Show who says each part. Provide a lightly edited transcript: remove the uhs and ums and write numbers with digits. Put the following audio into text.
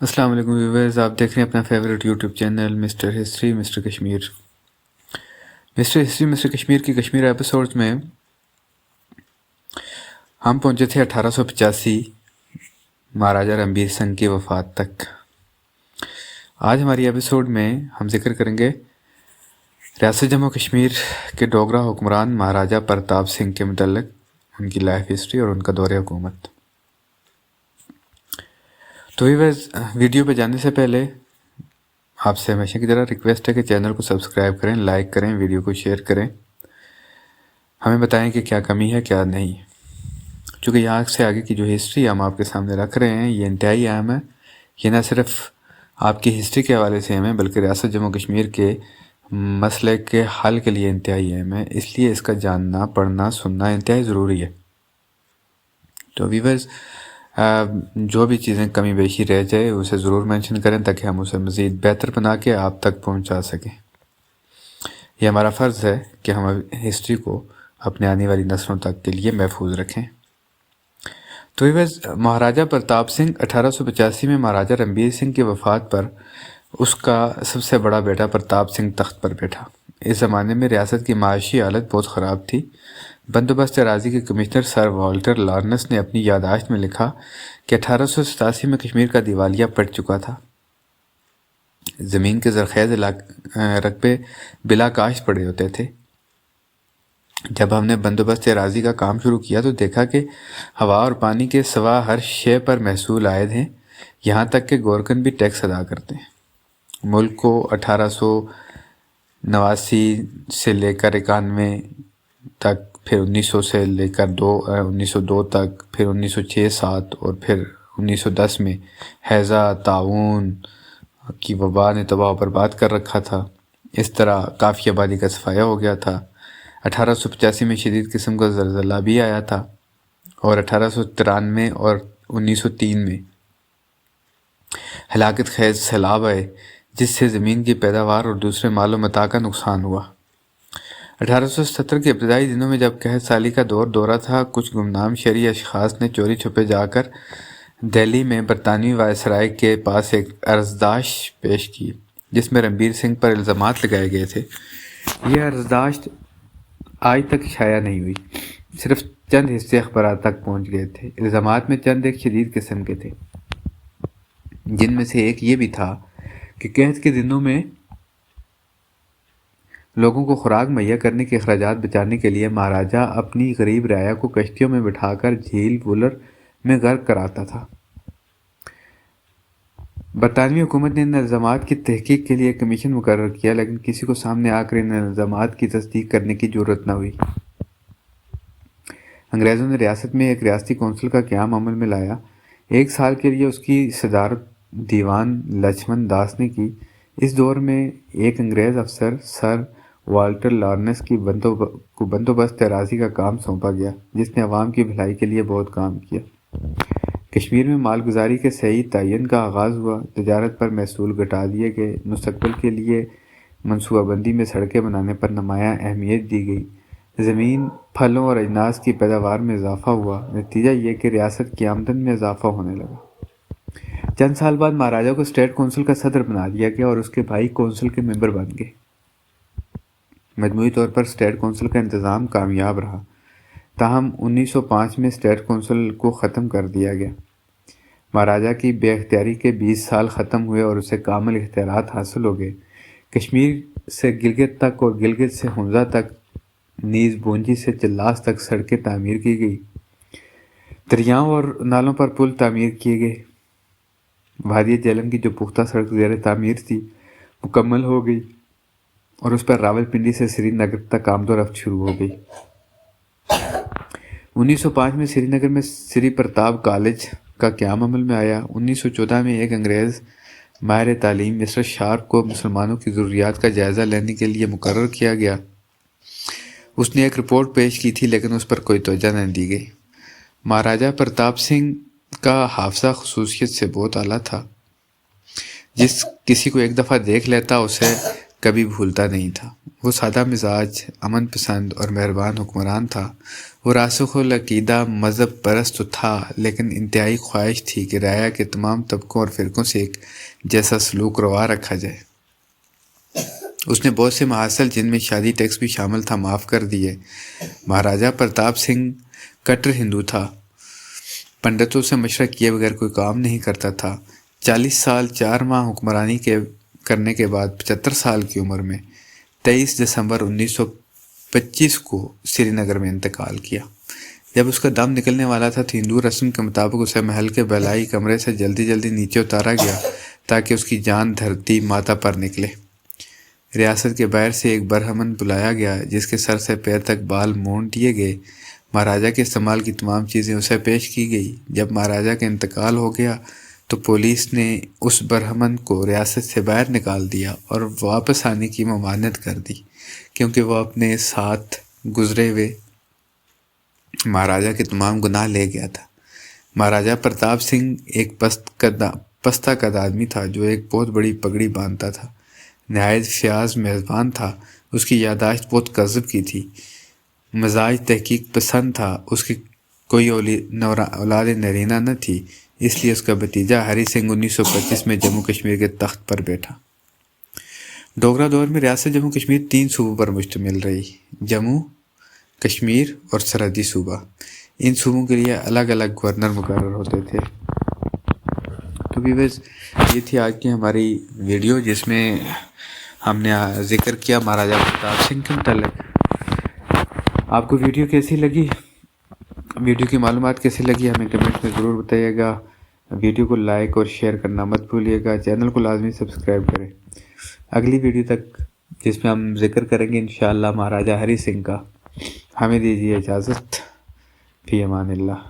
Speaker 1: السلام علیکم ویورز، آپ دیکھ رہے ہیں اپنا favourite YouTube channel Mister History Mister Kashmir. Mister History Mister Kashmir کی کشمیر ایپیسوڈز میں ہم پہنچے تھے 1885 مہاراجہ رنبیر سنگھ کی وفات تک۔ آج ہماری ایپیسوڈ میں ہم ذکر کریں گے ریاست جموں کشمیر کے ڈوگرا حکمران مہاراجہ پرتاپ سنگھ کے متعلق، ان کی لائف ہسٹری اور ان کا دور حکومت۔ تو ویڈیو پہ جانے سے پہلے آپ سے ہمیشہ کی طرح ریکویسٹ ہے کہ چینل کو سبسکرائب کریں، لائک کریں، ویڈیو کو شیئر کریں، ہمیں بتائیں کہ کیا کمی ہے کیا نہیں، چونکہ یہاں سے آگے کی جو ہسٹری ہم آپ کے سامنے رکھ رہے ہیں یہ انتہائی اہم ہے۔ یہ نہ صرف آپ کی ہسٹری کے حوالے سے اہم ہے بلکہ ریاست جموں کشمیر کے مسئلے کے حل کے لیے انتہائی اہم ہے، اس لیے اس کا جاننا، پڑھنا، سننا انتہائی ضروری ہے۔ تو ویورز، جو بھی چیزیں کمی بیشی رہ جائے اسے ضرور مینشن کریں تاکہ ہم اسے مزید بہتر بنا کے آپ تک پہنچا سکیں۔ یہ ہمارا فرض ہے کہ ہم ہسٹری کو اپنے آنے والی نسلوں تک کے لیے محفوظ رکھیں۔ تو مہاراجہ پرتاپ سنگھ 1885 میں مہاراجہ رنبیر سنگھ کی وفات پر اس کا سب سے بڑا بیٹا پرتاپ سنگھ تخت پر بیٹھا۔ اس زمانے میں ریاست کی معاشی حالت بہت خراب تھی۔ بندوبست اراضی کے کمشنر سر والٹر لارنس نے اپنی یادداشت میں لکھا کہ 1887 میں کشمیر کا دیوالیہ پڑ چکا تھا۔ زمین کے زرخیز رقبے بلا کاشت پڑے ہوتے تھے۔ جب ہم نے بندوبست اراضی کا کام شروع کیا تو دیکھا کہ ہوا اور پانی کے سوا ہر شے پر محصول عائد ہیں، یہاں تک کہ گورکن بھی ٹیکس ادا کرتے ہیں۔ ملک کو 1889 سے لے کر 91 تک، پھر 1900 سے لے کر 1902 تک، پھر 1906-07 اور پھر 1910 میں ہیضہ، طاعون کی وبا نے تباہ و برباد کر رکھا تھا۔ اس طرح کافی آبادی کا صفایا ہو گیا تھا۔ 1885 میں شدید قسم کا زلزلہ بھی آیا تھا اور 1893 اور 1903 میں ہلاکت خیز سیلاب آئے جس سے زمین کی پیداوار اور دوسرے مال و متاع کا نقصان ہوا۔ 1870 کے ابتدائی دنوں میں جب قحط سالی کا دورہ تھا، کچھ گمنام شہری اشخاص نے چوری چھپے جا کر دہلی میں برطانوی وائسرائے کے پاس ایک عرضداشت پیش کی جس میں رنبیر سنگھ پر الزامات لگائے گئے تھے۔ یہ عرضداشت آج تک شائع نہیں ہوئی، صرف چند حصے اخبارات تک پہنچ گئے تھے۔ الزامات میں چند ایک شدید قسم کے تھے، جن میں سے ایک یہ بھی تھا کہ قحط کے دنوں میں لوگوں کو خوراک مہیا کرنے کے اخراجات بچانے کے لیے مہاراجہ اپنی غریب رعایا کو کشتیوں میں بٹھا کر جھیل وولر میں غرق کراتا تھا۔ برطانوی حکومت نے ان الزامات کی تحقیق کے لیے ایک کمیشن مقرر کیا، لیکن کسی کو سامنے آ کر ان الزامات کی تصدیق کرنے کی جرات نہ ہوئی۔ انگریزوں نے ریاست میں ایک ریاستی کونسل کا قیام عمل میں لایا۔ 1 سال کے لیے اس کی صدارت دیوان لچھمن داس نے کی۔ اس دور میں ایک انگریز افسر سر والٹر لارنس کو بندوبست اراضی کا کام سونپا گیا، جس نے عوام کی بھلائی کے لیے بہت کام کیا۔ کشمیر میں مالگزاری کے صحیح تعین کا آغاز ہوا، تجارت پر محصول گھٹا دیے گئے، مستقبل کے لیے منصوبہ بندی میں سڑکیں بنانے پر نمایاں اہمیت دی گئی، زمین، پھلوں اور اجناس کی پیداوار میں اضافہ ہوا۔ نتیجہ یہ کہ ریاست کی آمدن میں اضافہ ہونے لگا۔ چند سال بعد مہاراجہ کو اسٹیٹ کونسل کا صدر بنا دیا گیا اور اس کے بھائی کونسل کے ممبر بن گئے۔ مجموعی طور پر اسٹیٹ کونسل کا انتظام کامیاب رہا، تاہم 1905 میں اسٹیٹ کونسل کو ختم کر دیا گیا۔ مہاراجہ کی بے اختیاری کے 20 سال ختم ہوئے اور اسے کامل اختیارات حاصل ہو گئے۔ کشمیر سے گلگت تک اور گلگت سے حنزہ تک، نیز بونجی سے چلاس تک سڑکیں تعمیر کی گئی، دریاؤں اور نالوں پر پل تعمیر کیے گئے۔ وادی جہلم کی جو پختہ سڑک زیر تعمیر تھی مکمل ہو گئی اور اس پر راول پنڈی سے سری نگر تک آمد و رفت شروع ہو گئی۔ 1905 میں سری نگر میں سری پرتاپ کالج کا قیام عمل میں آیا۔ 1914 میں ایک انگریز ماہر تعلیم مسٹر شارپ کو مسلمانوں کی ضروریات کا جائزہ لینے کے لیے مقرر کیا گیا۔ اس نے ایک رپورٹ پیش کی تھی لیکن اس پر کوئی توجہ نہ دی گئی۔ مہاراجہ پرتاپ سنگھ کا حافظہ خصوصیت سے بہت اعلیٰ تھا۔ جس کسی کو ایک دفعہ دیکھ لیتا اسے کبھی بھولتا نہیں تھا۔ وہ سادہ مزاج، امن پسند اور مہربان حکمران تھا۔ وہ راسخ العقیدہ مذہب پرست تو تھا، لیکن انتہائی خواہش تھی کہ رعایا کے تمام طبقوں اور فرقوں سے ایک جیسا سلوک روا رکھا جائے۔ اس نے بہت سے محاصل، جن میں شادی ٹیکس بھی شامل تھا، معاف کر دیے۔ مہاراجہ پرتاپ سنگھ کٹر ہندو تھا، پنڈتوں سے مشورہ کیے بغیر کوئی کام نہیں کرتا تھا۔ 40 سال 4 ماہ حکمرانی کرنے کے بعد 75 سال کی عمر میں 23 دسمبر 1925 کو سری نگر میں انتقال کیا۔ جب اس کا دم نکلنے والا تھا تو ہندو رسم کے مطابق اسے محل کے بالائی کمرے سے جلدی نیچے اتارا گیا تاکہ اس کی جان دھرتی ماتا پر نکلے۔ ریاست کے باہر سے ایک برہمن بلایا گیا جس کے سر سے پیر تک بال مونڈ دیے گئے۔ مہاراجہ کے استعمال کی تمام چیزیں اسے پیش کی گئی۔ جب مہاراجہ کا انتقال ہو گیا تو پولیس نے اس برہمن کو ریاست سے باہر نکال دیا اور واپس آنے کی ممانعت کر دی، کیونکہ وہ اپنے ساتھ گزرے ہوئے مہاراجہ کے تمام گناہ لے گیا تھا۔ مہاراجہ پرتاپ سنگھ ایک پستہ قد آدمی تھا جو ایک بہت بڑی پگڑی باندھتا تھا۔ نہایت فیاض میزبان تھا۔ اس کی یادداشت بہت کذب کی تھی۔ مزاج تحقیق پسند تھا۔ اس کی کوئی اولاد نرینہ نہ تھی، اس لیے اس کا بھتیجا ہری سنگھ 1925 میں جموں کشمیر کے تخت پر بیٹھا۔ ڈوگرا دور میں ریاست جموں کشمیر 3 صوبوں پر مشتمل رہی: جموں، کشمیر اور سرحدی صوبہ۔ ان صوبوں کے لیے الگ الگ گورنر مقرر ہوتے تھے۔ تو ویورز، یہ تھی آج کی ہماری ویڈیو جس میں ہم نے ذکر کیا مہاراجہ پرتاپ سنگھ کے متعلق۔ آپ کو ویڈیو کیسی لگی؟ ویڈیو کی معلومات کیسی لگی ہمیں کمنٹ میں ضرور بتائیے گا۔ ویڈیو کو لائک اور شیئر کرنا مت بھولیے گا۔ چینل کو لازمی سبسکرائب کریں۔ اگلی ویڈیو تک جس میں ہم ذکر کریں گے انشاءاللہ مہاراجہ ہری سنگھ کا۔ ہمیں دیجیے اجازت۔ فی امان اللہ۔